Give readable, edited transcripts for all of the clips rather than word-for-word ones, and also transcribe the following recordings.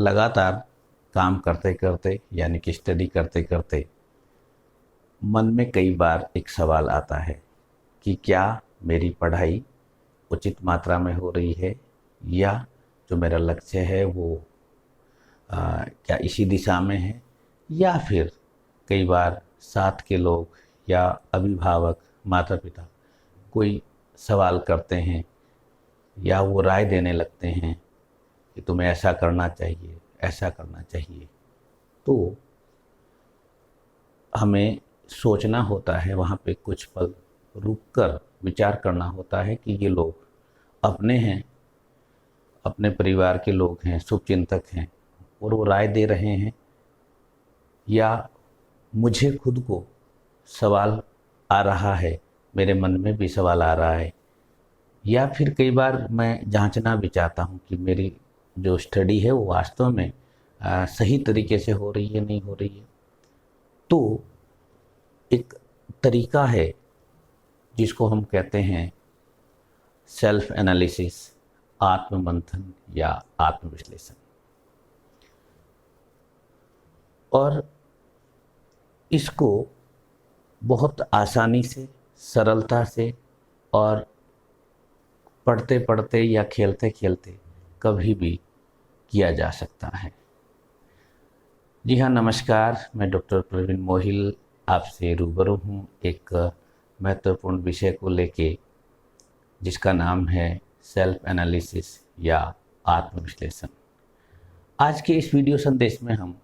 लगातार काम करते करते यानी कि स्टडी करते करते मन में कई बार एक सवाल आता है कि क्या मेरी पढ़ाई उचित मात्रा में हो रही है, या जो मेरा लक्ष्य है वो क्या इसी दिशा में है, या फिर कई बार साथ के लोग या अभिभावक माता पिता कोई सवाल करते हैं या वो राय देने लगते हैं कि तुम्हें ऐसा करना चाहिए, ऐसा करना चाहिए। तो हमें सोचना होता है, वहाँ पे कुछ पल रुक कर विचार करना होता है कि ये लोग अपने हैं, अपने परिवार के लोग हैं, शुभचिंतक हैं और वो राय दे रहे हैं, या मुझे खुद को सवाल आ रहा है, मेरे मन में भी सवाल आ रहा है, या फिर कई बार मैं जांचना भी चाहता हूँ कि मेरी जो स्टडी है वो वास्तव में सही तरीके से हो रही है, नहीं हो रही है। तो एक तरीका है जिसको हम कहते हैं सेल्फ एनालिसिस, आत्ममंथन या आत्मविश्लेषण। और इसको बहुत आसानी से, सरलता से और पढ़ते पढ़ते या खेलते खेलते कभी भी किया जा सकता है। जी हाँ, नमस्कार। मैं डॉक्टर प्रवीण मोहिल आपसे रूबरू हूँ एक महत्वपूर्ण विषय को लेके, जिसका नाम है सेल्फ एनालिसिस या आत्मविश्लेषण। आज के इस वीडियो संदेश में हम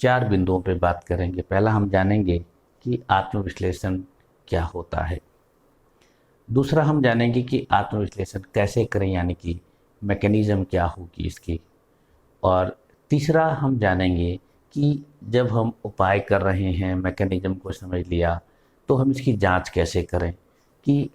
4 बिंदुओं पे बात करेंगे। पहला, हम जानेंगे कि आत्मविश्लेषण क्या होता है। दूसरा, हम जानेंगे कि आत्मविश्लेषण कैसे करें, यानी कि मैकेनिज़्म क्या होगी इसकी। और तीसरा, हम जानेंगे कि जब हम उपाय कर रहे हैं, मैकेनिज़्म को समझ लिया, तो हम इसकी जांच कैसे करें कि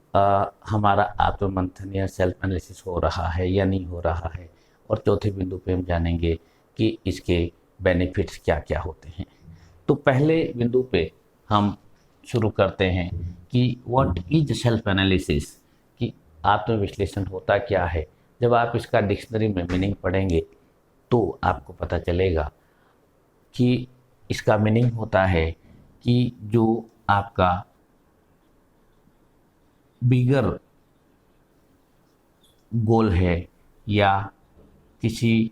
हमारा आत्ममंथन या सेल्फ एनालिसिस हो रहा है या नहीं हो रहा है। और चौथे बिंदु पे हम जानेंगे कि इसके बेनिफिट्स क्या क्या होते हैं। तो पहले बिंदु पे हम शुरू करते हैं कि व्हाट इज सेल्फ एनालिसिस, कि आत्मविश्लेषण होता क्या है। जब आप इसका डिक्शनरी में मीनिंग पढ़ेंगे तो आपको पता चलेगा कि इसका मीनिंग होता है कि जो आपका बिगर गोल है या किसी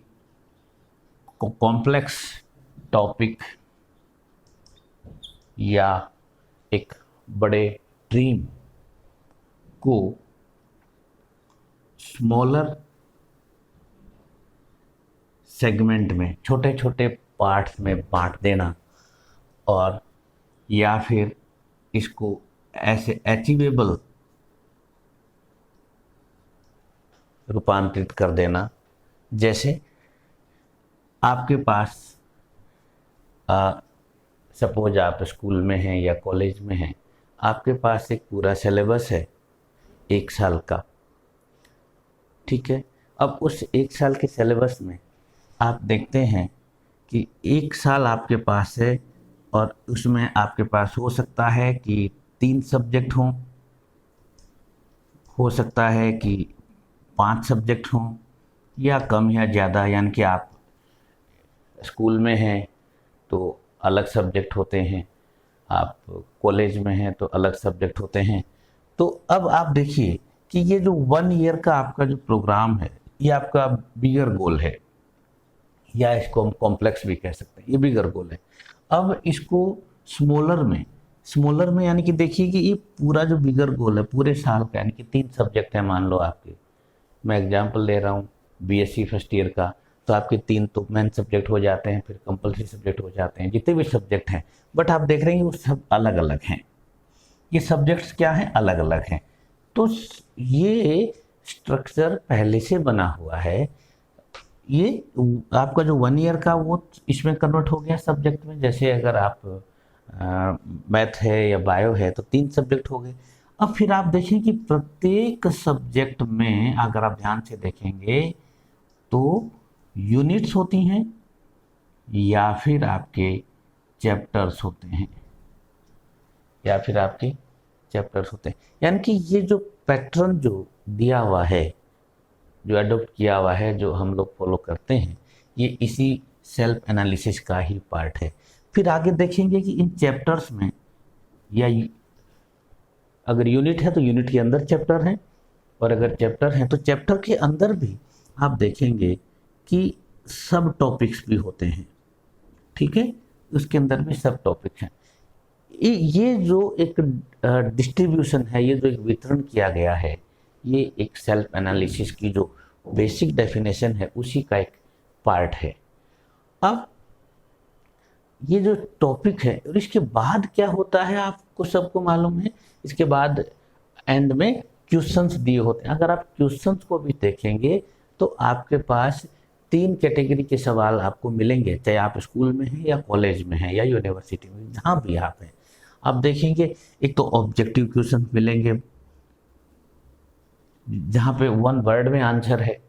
कॉम्प्लेक्स टॉपिक या एक बड़े ड्रीम को स्मॉलर सेगमेंट में, छोटे छोटे पार्ट्स में बांट देना, और या फिर इसको ऐसे अचीवेबल रूपांतरित कर देना। जैसे आपके पास सपोज आप स्कूल में हैं या कॉलेज में हैं, आपके पास एक पूरा सिलेबस है 1 साल का, ठीक है। अब उस 1 साल के सिलेबस में आप देखते हैं कि 1 साल आपके पास है और उसमें आपके पास हो सकता है कि 3 सब्जेक्ट हों, हो सकता है कि 5 सब्जेक्ट हों, या कम या ज़्यादा। यानी कि आप स्कूल में हैं तो अलग सब्जेक्ट होते हैं, आप कॉलेज में हैं तो अलग सब्जेक्ट होते हैं। तो अब आप देखिए कि ये जो 1 ईयर का आपका जो प्रोग्राम है, ये आपका बिगर गोल है, या इसको हम कॉम्प्लेक्स भी कह सकते हैं, ये बिगर गोल है। अब इसको स्मॉलर में यानी कि देखिए कि ये पूरा जो बिगर गोल है पूरे साल का, यानी कि 3 सब्जेक्ट है मान लो आपके, मैं एग्जांपल ले रहा हूँ बीएससी फर्स्ट ईयर का, तो आपके 3 तो मेन सब्जेक्ट हो जाते हैं, फिर कंपलसरी सब्जेक्ट हो जाते हैं, जितने भी सब्जेक्ट हैं। बट आप देख रहे हैं वो सब अलग अलग हैं, ये सब्जेक्ट्स क्या हैं, अलग अलग हैं। तो ये स्ट्रक्चर पहले से बना हुआ है। ये आपका जो 1 ईयर का वो इसमें कन्वर्ट हो गया सब्जेक्ट में। जैसे अगर आप मैथ है या बायो है तो 3 सब्जेक्ट हो गए। अब फिर आप देखें कि प्रत्येक सब्जेक्ट में अगर आप ध्यान से देखेंगे तो यूनिट्स होती हैं या फिर आपके चैप्टर्स होते हैं, या फिर आपके चैप्टर्स होते हैं। यानी कि ये जो पैटर्न जो दिया हुआ है, जो अडॉप्ट किया हुआ है, जो हम लोग फॉलो करते हैं, ये इसी सेल्फ एनालिसिस का ही पार्ट है। फिर आगे देखेंगे कि इन चैप्टर्स में, या अगर यूनिट है तो यूनिट के अंदर चैप्टर है, और अगर चैप्टर है तो चैप्टर के अंदर भी आप देखेंगे कि सब टॉपिक्स भी होते हैं। ठीक है, उसके अंदर भी सब टॉपिक हैं। ये जो एक डिस्ट्रीब्यूशन है, ये जो एक वितरण किया गया है, ये एक सेल्फ एनालिसिस की जो बेसिक डेफिनेशन है उसी का एक पार्ट है। अब ये जो टॉपिक है, और इसके बाद क्या होता है आपको सबको मालूम है, इसके बाद एंड में क्वेश्चंस दिए होते हैं। अगर आप क्वेश्चंस को भी देखेंगे तो आपके पास 3 कैटेगरी के सवाल आपको मिलेंगे, चाहे आप स्कूल में हैं या कॉलेज में हैं या यूनिवर्सिटी में, जहाँ भी आप हैं। आप देखेंगे एक तो ऑब्जेक्टिव क्वेश्चन मिलेंगे जहाँ पे 1 वर्ड में आंसर है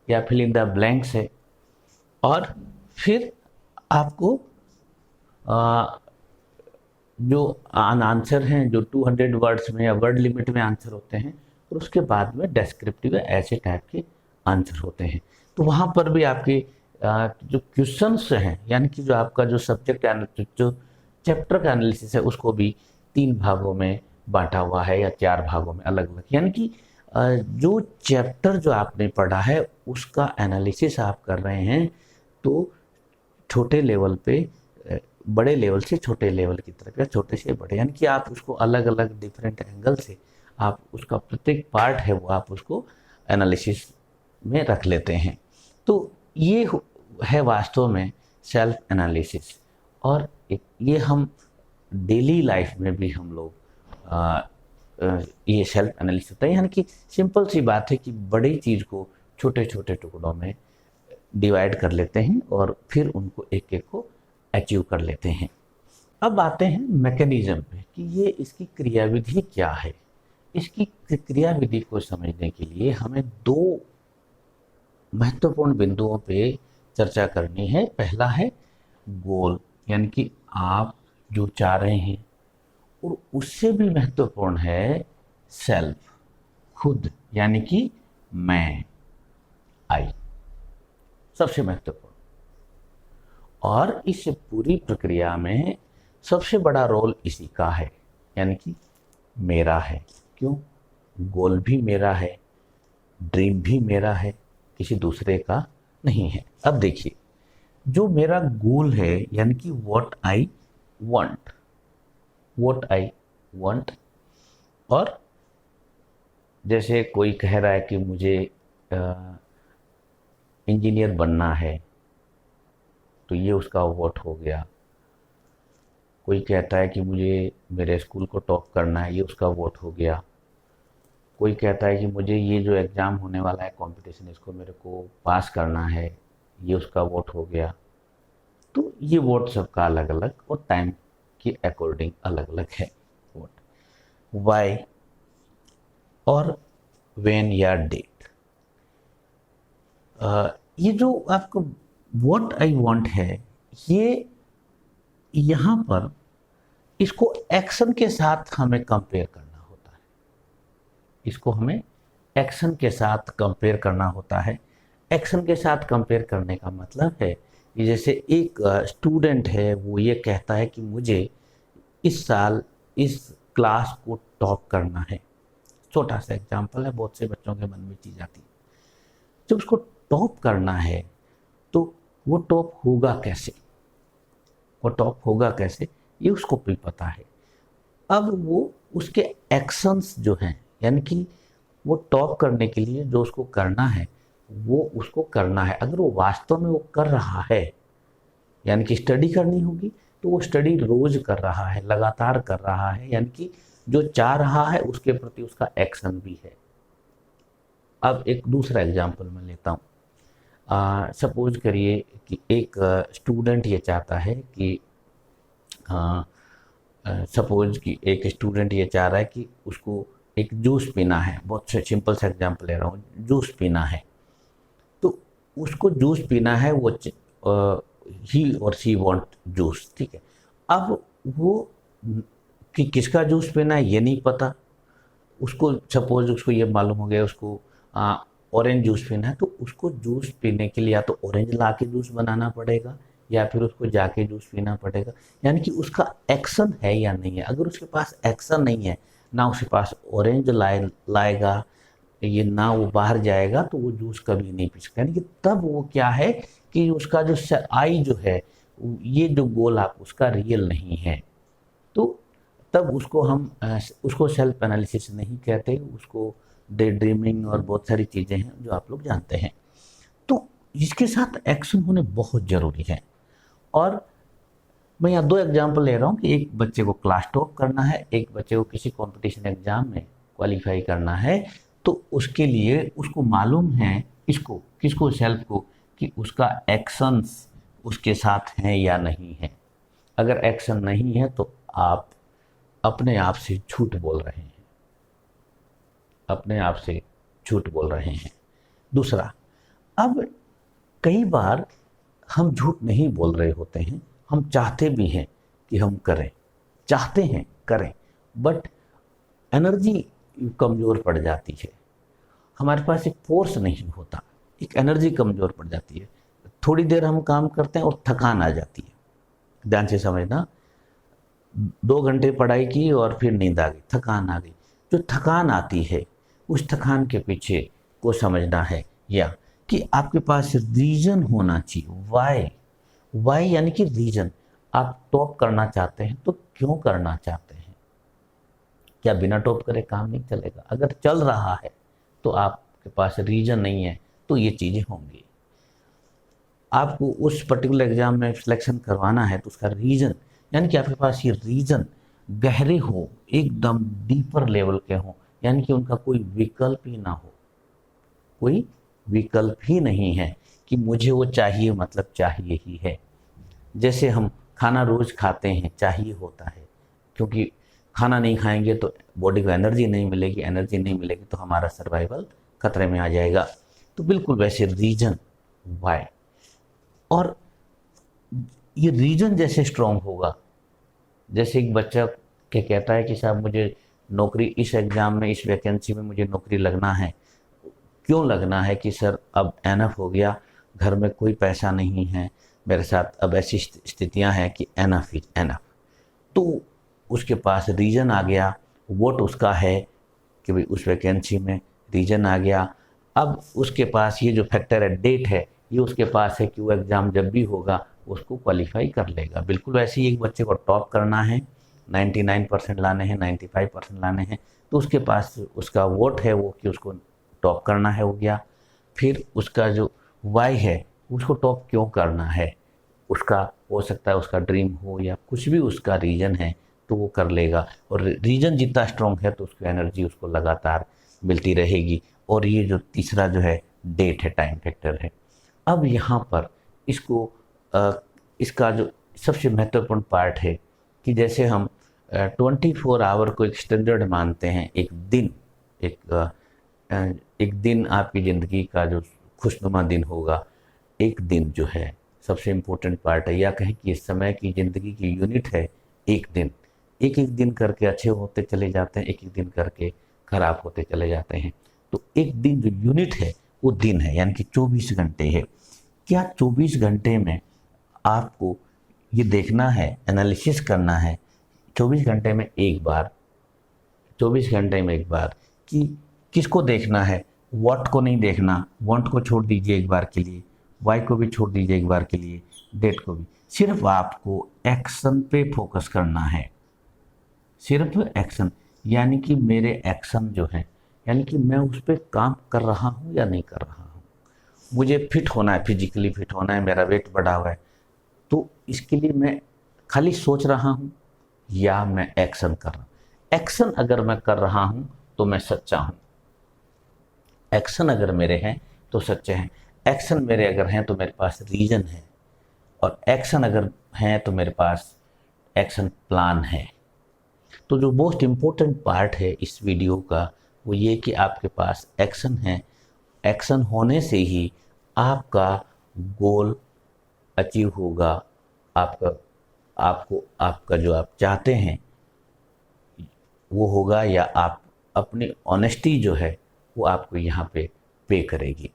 या फिल इन द ब्लैंक्स है, और फिर आपको जो आंसर हैं जो 200 वर्ड्स में या वर्ड लिमिट में आंसर होते हैं, और उसके बाद में डेस्क्रिप्टिव ऐसे टाइप के आंसर होते हैं। तो वहाँ पर भी आपके जो क्वेश्चंस हैं, यानी कि जो आपका जो सब्जेक्ट जो चैप्टर का एनालिसिस है, उसको भी 3 भागों में बांटा हुआ है या 4 भागों में अलग अलग। यानी कि जो चैप्टर जो आपने पढ़ा है उसका एनालिसिस आप कर रहे हैं, तो छोटे लेवल पे बड़े लेवल से छोटे लेवल की तरफ, या छोटे से बड़े, यानी कि आप उसको अलग अलग डिफरेंट एंगल से आप उसका प्रत्येक पार्ट है वो आप उसको एनालिसिस में रख लेते हैं। तो ये है वास्तव में सेल्फ एनालिसिस। और ये हम डेली लाइफ में भी हम लोग ये सेल्फ एनालिसिस होता है। यानी कि सिंपल सी बात है कि बड़ी चीज़ को छोटे छोटे टुकड़ों में डिवाइड कर लेते हैं और फिर उनको एक एक को अचीव कर लेते हैं। अब आते हैं मैकेनिज्म पे कि ये इसकी क्रियाविधि क्या है। इसकी क्रियाविधि को समझने के लिए हमें 2 महत्वपूर्ण बिंदुओं पे चर्चा करनी है। पहला है गोल, यानी कि आप जो चाह रहे हैं, और उससे भी महत्वपूर्ण है सेल्फ, खुद, यानी कि मैं, आई, सबसे महत्वपूर्ण। और इस पूरी प्रक्रिया में सबसे बड़ा रोल इसी का है, यानी कि मेरा है। क्यों? गोल भी मेरा है, ड्रीम भी मेरा है, किसी दूसरे का नहीं है। अब देखिए, जो मेरा गोल है, यानी कि व्हाट आई वांट, और जैसे कोई कह रहा है कि मुझे इंजीनियर बनना है, तो ये उसका वोट हो गया। कोई कहता है कि मुझे मेरे स्कूल को टॉप करना है, ये उसका वोट हो गया। कोई कहता है कि मुझे ये जो एग्ज़ाम होने वाला है कंपटीशन, इसको मेरे को पास करना है, ये उसका वोट हो गया। तो ये वोट सबका अलग अलग और टाइम के अकॉर्डिंग अलग अलग है वोट। वाई और व्हेन या डेट, ये जो आपको व्हाट आई वांट है, ये यहाँ पर इसको एक्शन के साथ हमें कंपेयर करना होता है। इसको हमें एक्शन के साथ कंपेयर करना होता है। एक्शन के साथ कंपेयर करने का मतलब है कि जैसे एक स्टूडेंट है, वो ये कहता है कि मुझे इस साल इस क्लास को टॉप करना है। छोटा सा एग्जाम्पल है, बहुत से बच्चों के मन में चीज़ आती है। जब उसको टॉप करना है तो वो टॉप होगा कैसे, ये उसको भी पता है। अब वो उसके एक्शंस जो हैं, यानी कि वो टॉप करने के लिए जो उसको करना है वो उसको करना है। अगर वो वास्तव में वो कर रहा है, यानी कि स्टडी करनी होगी, तो वो स्टडी रोज कर रहा है, लगातार कर रहा है, यानी कि जो चाह रहा है उसके प्रति उसका एक्शन भी है। अब एक दूसरा एग्जाम्पल मैं लेता हूँ। सपोज करिए कि एक स्टूडेंट ये चाहता है कि सपोज कि एक स्टूडेंट ये चाह रहा है कि उसको एक जूस पीना है। बहुत सिंपल सा एग्जांपल ले रहा हूँ, जूस पीना है। तो उसको जूस पीना है, वो ही और शी वांट जूस, ठीक है। अब वो कि किसका जूस पीना है ये नहीं पता उसको। सपोज उसको ये मालूम हो गया उसको ऑरेंज जूस पीना है तो उसको जूस पीने के लिए या तो ऑरेंज ला के जूस बनाना पड़ेगा या फिर उसको जाके जूस पीना पड़ेगा। यानी कि उसका एक्शन है या नहीं है। अगर उसके पास एक्शन नहीं है, ना उसके पास ऑरेंज लाएगा, ये ना वो बाहर जाएगा, तो वो जूस कभी नहीं पी सकता। यानी कि तब वो क्या है कि उसका जो आई जो है, ये जो गोल आप उसका रियल नहीं है। तो तब उसको हम उसको सेल्फ एनालिसिस नहीं कहते, उसको डे ड्रीमिंग और बहुत सारी चीज़ें हैं जो आप लोग जानते हैं। तो इसके साथ एक्शन होने बहुत ज़रूरी है। और मैं यहाँ 2 एग्जाम्पल ले रहा हूँ कि एक बच्चे को क्लास टॉप करना है, एक बच्चे को किसी कंपटीशन एग्जाम में क्वालिफाई करना है। तो उसके लिए उसको मालूम है, इसको किसको, सेल्फ को, कि उसका एक्शंस उसके साथ हैं या नहीं है। अगर एक्शन नहीं है तो आप अपने आप से झूठ बोल रहे हैं, अपने आप से झूठ बोल रहे हैं। दूसरा, अब कई बार हम झूठ नहीं बोल रहे होते हैं, हम चाहते भी हैं कि हम करें, चाहते हैं करें, बट एनर्जी कमज़ोर पड़ जाती है, हमारे पास एक फोर्स नहीं होता, एक एनर्जी कमज़ोर पड़ जाती है। थोड़ी देर हम काम करते हैं और थकान आ जाती है। ध्यान से समझना, 2 घंटे पढ़ाई की और फिर नींद आ गई, थकान आ गई। जो थकान आती है, उस थकान के पीछे को समझना है, या कि आपके पास रीज़न होना चाहिए। वाई यानी कि रीज़न। आप टॉप करना चाहते हैं तो क्यों करना चाहते हैं? क्या बिना टॉप करे काम नहीं चलेगा? अगर चल रहा है तो आपके पास रीज़न नहीं है, तो ये चीज़ें होंगी। आपको उस पर्टिकुलर एग्ज़ाम में सिलेक्शन करवाना है तो उसका रीज़न, यानी कि आपके पास ये रीज़न गहरे हो, एकदम डीपर लेवल के हों, यानी कि उनका कोई विकल्प ही ना हो, कोई विकल्प ही नहीं है कि मुझे वो चाहिए, मतलब चाहिए ही है। जैसे हम खाना रोज़ खाते हैं, चाहिए होता है, क्योंकि खाना नहीं खाएंगे तो बॉडी को एनर्जी नहीं मिलेगी, एनर्जी नहीं मिलेगी तो हमारा सर्वाइवल खतरे में आ जाएगा। तो बिल्कुल वैसे रीज़न, वाई, और ये रीज़न जैसे स्ट्रॉन्ग होगा, जैसे एक बच्चा के कहता है कि साहब मुझे नौकरी, इस एग्ज़ाम में, इस वैकेंसी में मुझे नौकरी लगना है। क्यों लगना है? कि सर अब एनफ हो गया, घर में कोई पैसा नहीं है, मेरे साथ अब ऐसी स्थितियां हैं कि एनफ इज एनफ। तो उसके पास रीज़न आ गया, वोट उसका है कि भाई उस वैकेंसी में रीज़न आ गया। अब उसके पास ये जो फैक्टर है, डेट है, ये उसके पास है कि वो एग्ज़ाम जब भी होगा उसको क्वालिफाई कर लेगा। बिल्कुल वैसे ही एक बच्चे को टॉप करना है, 99% लाने हैं, 95% लाने हैं, तो उसके पास उसका वोट है वो कि उसको टॉप करना है, हो गया। फिर उसका जो वाई है, उसको टॉप क्यों करना है, उसका हो सकता है उसका ड्रीम हो या कुछ भी उसका रीज़न है, तो वो कर लेगा। और रीज़न जितना स्ट्रॉन्ग है तो उसकी एनर्जी उसको लगातार मिलती रहेगी। और ये जो तीसरा जो है डेट है, टाइम फैक्टर है। अब यहाँ पर इसको इसका जो सबसे महत्वपूर्ण पार्ट है कि जैसे हम 24 आवर को एक स्टैंडर्ड मानते हैं, एक दिन, एक दिन आपकी ज़िंदगी का जो खुशनुमा दिन होगा, एक दिन जो है सबसे इम्पोर्टेंट पार्ट है, या कहें कि इस समय की ज़िंदगी की यूनिट है एक दिन। एक एक दिन करके अच्छे होते चले जाते हैं, एक एक दिन करके ख़राब होते चले जाते हैं। तो एक दिन जो यूनिट है वो दिन है, यानी कि 24 घंटे है। क्या 24 घंटे में आपको ये देखना है, एनालिसिस करना है, 24 घंटे में एक बार, 24 घंटे में एक बार, कि किसको देखना है? व्हाट को नहीं देखना, वांट को छोड़ दीजिए एक बार के लिए, वाई को भी छोड़ दीजिए एक बार के लिए, डेट को भी। सिर्फ आपको एक्शन पे फोकस करना है, सिर्फ एक्शन। यानी कि मेरे एक्शन जो हैं, यानी कि मैं उस पर काम कर रहा हूँ या नहीं कर रहा हूँ। मुझे फिट होना है, फिजिकली फिट होना है, मेरा वेट बढ़ा हुआ है, तो इसके लिए मैं खाली सोच रहा हूँ या मैं एक्शन कर रहा हूँ। एक्शन अगर मैं कर रहा हूँ तो मैं सच्चा हूँ, एक्शन अगर मेरे हैं तो सच्चे हैं, एक्शन मेरे अगर हैं तो मेरे पास रीज़न है, और एक्शन अगर हैं तो मेरे पास एक्शन प्लान है। तो जो मोस्ट इम्पोर्टेंट पार्ट है इस वीडियो का वो ये कि आपके पास एक्शन है, एक्शन होने से ही आपका गोल अचीव होगा, आपका आपको आपका जो आप चाहते हैं वो होगा, या आप अपनी ऑनेस्टी जो है वो आपको यहाँ पे पे करेगी।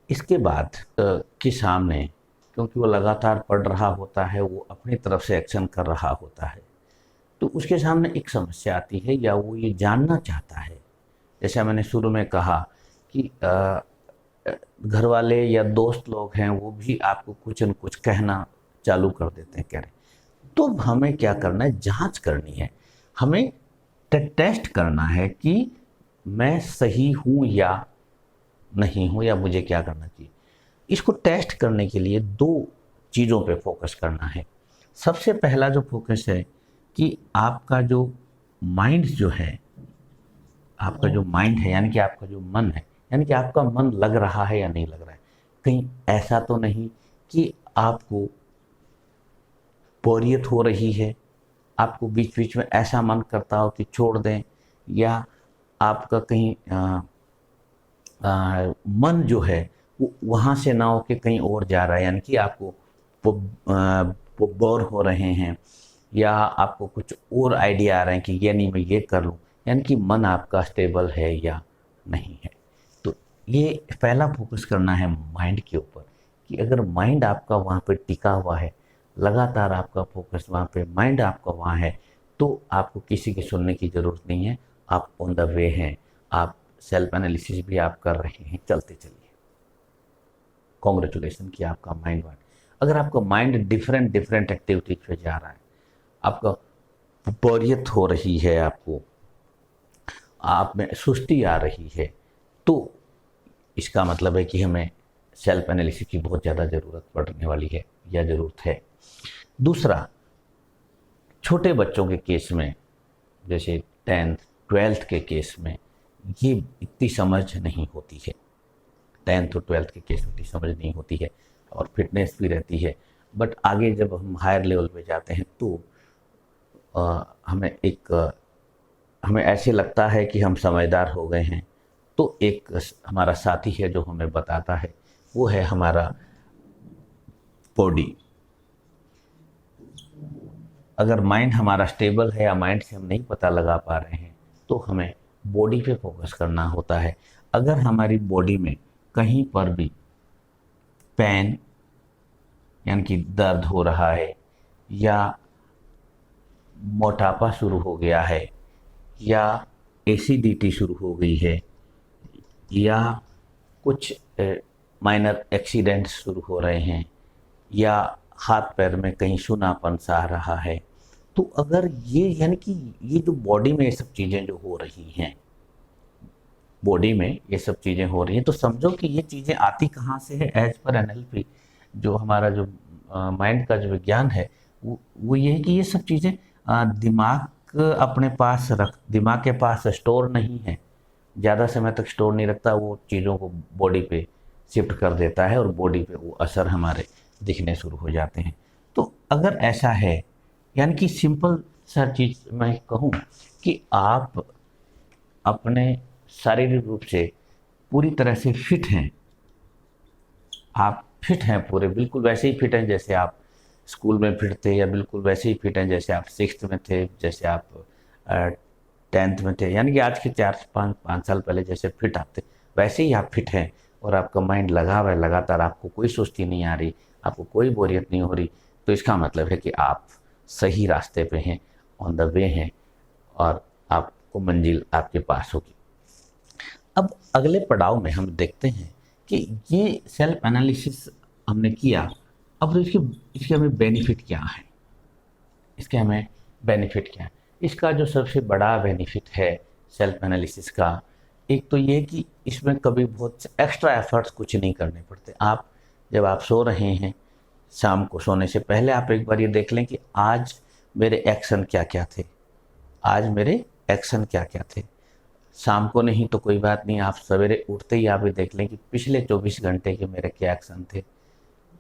इसके बाद के सामने, क्योंकि वो लगातार पढ़ रहा होता है, वो अपनी तरफ से एक्शन कर रहा होता है, तो उसके सामने एक समस्या आती है, या वो ये जानना चाहता है, जैसा मैंने शुरू में कहा कि घर वाले या दोस्त लोग हैं वो भी आपको कुछ न कुछ कहना चालू कर देते हैं, कह रहे। तो हमें क्या करना है, जांच करनी है, हमें टेस्ट करना है कि मैं सही हूँ या नहीं हूँ, या मुझे क्या करना चाहिए। इसको टेस्ट करने के लिए दो चीज़ों पे फोकस करना है। सबसे पहला जो फोकस है कि आपका जो माइंड जो है, आपका जो माइंड है यानी कि आपका जो मन है, यानी कि आपका मन लग रहा है या नहीं लग रहा है। कहीं ऐसा तो नहीं कि आपको बोरियत हो रही है, आपको बीच बीच में ऐसा मन करता हो कि छोड़ दें, या आपका कहीं मन जो है वो वहाँ से ना हो कि कहीं और जा रहा है, यानी कि आपको बोर हो रहे हैं, या आपको कुछ और आइडिया आ रहे हैं कि ये नहीं मैं ये कर लूँ, यानी कि मन आपका स्टेबल है या नहीं है। तो ये पहला फोकस करना है माइंड के ऊपर, कि अगर माइंड आपका वहाँ पे टिका हुआ है, लगातार आपका फोकस वहाँ पे, माइंड आपका वहाँ है, तो आपको किसी की सुनने की ज़रूरत नहीं है, आप ऑन द वे हैं, आप सेल्फ एनालिसिस भी आप कर रहे हैं, चलते चलिए। कॉन्ग्रेचुलेसन कि आपका माइंड वाइड। अगर आपका माइंड डिफरेंट डिफरेंट एक्टिविटीज पे जा रहा है, आपका बोरियत हो रही है, आपको आप में सुस्ती आ रही है, तो इसका मतलब है कि हमें सेल्फ एनालिसिस की बहुत ज़्यादा ज़रूरत पड़ने वाली है या ज़रूरत है। दूसरा, छोटे बच्चों के केस में, जैसे 10th 12th के केस में ये इतनी समझ नहीं होती है। 10th और 12th के केस में इतनी समझ नहीं होती है और फिटनेस भी रहती है, बट आगे जब हम हायर लेवल पे जाते हैं तो हमें ऐसे लगता है कि हम समझदार हो गए हैं। तो एक हमारा साथी है जो हमें बताता है, वो है हमारा बॉडी। अगर माइंड हमारा स्टेबल है या माइंड से हम नहीं पता लगा पा रहे हैं, तो हमें बॉडी पे फोकस करना होता है। अगर हमारी बॉडी में कहीं पर भी पेन यानी कि दर्द हो रहा है, या मोटापा शुरू हो गया है, या एसिडिटी शुरू हो गई है, या कुछ माइनर एक्सीडेंट्स शुरू हो रहे हैं, या हाथ पैर में कहीं सूनापन सा आ रहा है, तो अगर ये यानी कि ये जो बॉडी में ये सब चीज़ें जो हो रही हैं, बॉडी में ये सब चीज़ें हो रही हैं, तो समझो कि ये चीज़ें आती कहाँ से है। एज पर एनएलपी, जो हमारा जो माइंड का जो विज्ञान है, वो ये है कि ये सब चीज़ें दिमाग अपने पास दिमाग के पास स्टोर नहीं है, ज़्यादा समय तक स्टोर नहीं रखता, वो चीज़ों को बॉडी पे शिफ्ट कर देता है और बॉडी पे वो असर हमारे दिखने शुरू हो जाते हैं। तो अगर ऐसा है, यानी कि सिंपल सा चीज़ मैं कहूँ कि आप अपने शारीरिक रूप से पूरी तरह से फिट हैं, आप फिट हैं पूरे, बिल्कुल वैसे ही फिट हैं जैसे आप स्कूल में फिट थे, या बिल्कुल वैसे ही फिट हैं जैसे आप 6th में थे, जैसे आप 10th में थे, यानी कि आज के 4-5 साल पहले जैसे फिट आप थे, वैसे ही आप फिट हैं, और आपका माइंड लगा हुआ है लगातार, आपको कोई सुस्ती नहीं आ रही, आपको कोई बोरियत नहीं हो रही, तो इसका मतलब है कि आप सही रास्ते पे हैं, ऑन द वे हैं, और आपको मंजिल आपके पास होगी। अब अगले पड़ाव में हम देखते हैं कि ये सेल्फ एनालिसिस हमने किया, अब इसके हमें बेनिफिट क्या है, इसके हमें बेनिफिट क्या है। इसका जो सबसे बड़ा बेनिफिट है सेल्फ एनालिसिस का, एक तो ये कि इसमें कभी बहुत एक्स्ट्रा एफर्ट्स कुछ नहीं करने पड़ते। आप जब आप सो रहे हैं, शाम को सोने से पहले आप एक बार ये देख लें कि आज मेरे एक्शन क्या क्या थे, आज मेरे एक्शन क्या क्या थे। शाम को नहीं तो कोई बात नहीं, आप सवेरे उठते ही आप ये देख लें कि पिछले 24 घंटे के मेरे क्या एक्शन थे,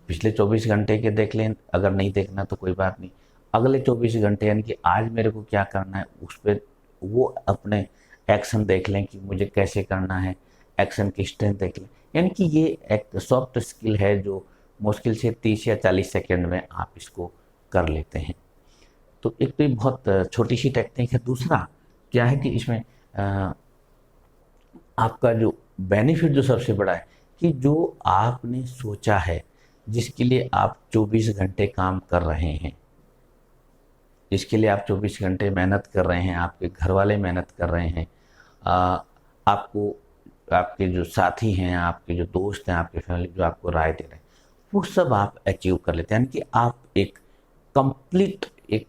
पिछले 24 घंटे के देख लें, अगर नहीं देखना तो कोई बात नहीं, अगले 24 घंटे यानी कि आज मेरे को क्या करना है, उस पर वो अपने एक्शन देख लें कि मुझे कैसे करना है, एक्शन की स्ट्रेंथ देख लें। यानी कि ये एक सॉफ्ट स्किल है जो मुश्किल से 30 या 40 सेकेंड में आप इसको कर लेते हैं। तो एक तो ये बहुत छोटी सी टेक्निक है। दूसरा क्या है कि इसमें आपका जो बेनिफिट जो सबसे बड़ा है कि जो आपने सोचा है, जिसके लिए आप 24 घंटे काम कर रहे हैं, जिसके लिए आप 24 घंटे मेहनत कर रहे हैं, आपके घर वाले मेहनत कर रहे हैं, आपको आपके जो साथी हैं, आपके जो दोस्त हैं, आपके फैमिली जो आपको राय दे रहे हैं, वो सब आप अचीव कर लेते हैं। यानी कि आप एक कंप्लीट एक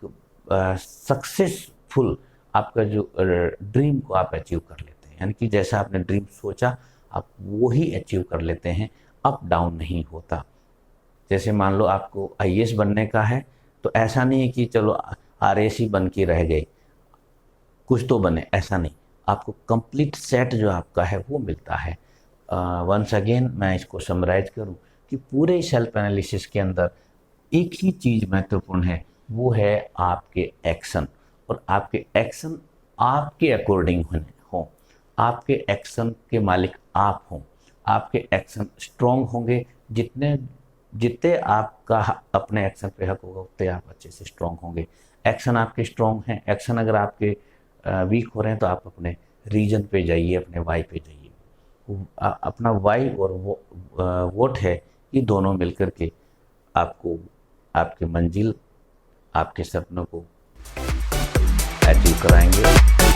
सक्सेसफुल आपका जो ड्रीम को आप अचीव कर लेते हैं। यानी कि जैसा आपने ड्रीम सोचा आप वो ही अचीव कर लेते हैं, अप डाउन नहीं होता। जैसे मान लो आपको आईएएस बनने का है, तो ऐसा नहीं है कि चलो आरएएस ही बन के रह गए, कुछ तो बने, ऐसा नहीं। आपको कंप्लीट सेट जो आपका है वो मिलता है। वंस अगेन मैं इसको समराइज करूं कि पूरे सेल्फ एनालिसिस के अंदर एक ही चीज़ महत्वपूर्ण है, वो है आपके एक्शन। और आपके एक्शन आपके अकॉर्डिंग हों, आपके एक्शन के मालिक आप हों। आपके एक्शन स्ट्रॉन्ग होंगे, जितने आपका अपने एक्शन पे हक होगा उतने आप अच्छे से स्ट्रॉन्ग होंगे। एक्शन आपके स्ट्रॉन्ग हैं, एक्शन अगर आपके वीक हो रहे हैं तो आप अपने रीजन पे जाइए, अपने वाई पे जाइए। अपना वाई और वोट है, ये दोनों मिलकर के आपको आपकी मंजिल, आपके सपनों को अचीव कराएंगे।